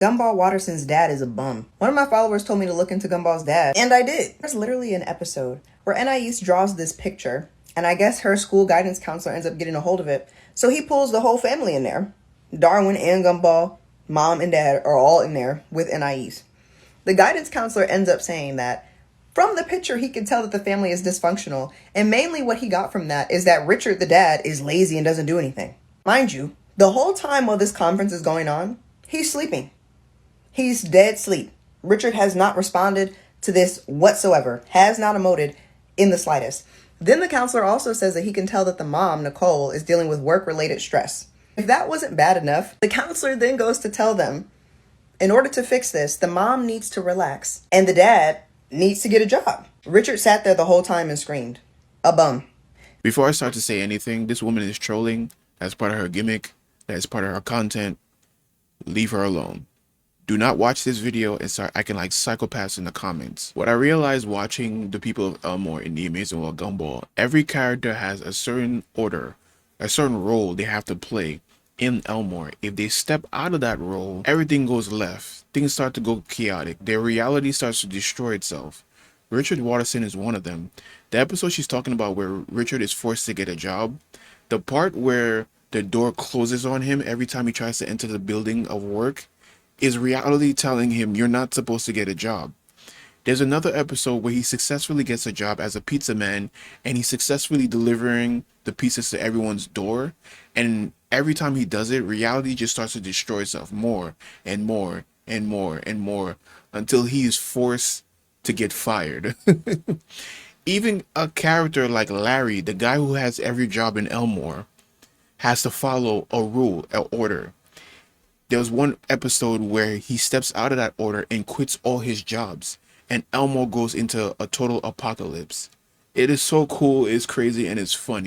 Gumball Watterson's dad is a bum. One of my followers told me to look into Gumball's dad, and I did. There's literally an episode where Anais draws this picture, and I guess her school guidance counselor ends up getting a hold of it. So he pulls the whole family in there. Darwin and Gumball, mom and dad are all in there with Anais. The guidance counselor ends up saying that from the picture, he can tell that the family is dysfunctional, and mainly what he got from that is that Richard, the dad, is lazy and doesn't do anything. Mind you, the whole time while this conference is going on, he's sleeping. He's dead asleep. Richard has not responded to this whatsoever, has not emoted in the slightest. Then the counselor also says that he can tell that the mom, Nicole, is dealing with work-related stress. If that wasn't bad enough, the counselor then goes to tell them, in order to fix this, the mom needs to relax, and the dad needs to get a job. Richard sat there the whole time and screamed, "A bum." Before I start to say anything, this woman is trolling. That's part of her gimmick. That's part of her content. Leave her alone. Do not watch this video and start acting like psychopaths in the comments. What I realized watching the people of Elmore in The Amazing World Gumball, every character has a certain order, a certain role they have to play in Elmore. If they step out of that role, everything goes left. Things start to go chaotic. Their reality starts to destroy itself. Richard Watterson is one of them. The episode she's talking about where Richard is forced to get a job, the part where the door closes on him every time he tries to enter the building of work, is reality telling him you're not supposed to get a job. There's another episode where he successfully gets a job as a pizza man, and he's successfully delivering the pizzas to everyone's door, and every time he does it, reality just starts to destroy itself more and more and more and more until he is forced to get fired. Even a character like Larry, the guy who has every job in Elmore, has to follow a rule, an order. There was one episode where he steps out of that order and quits all his jobs, and Elmore goes into a total apocalypse. It is so cool, it's crazy, and it's funny.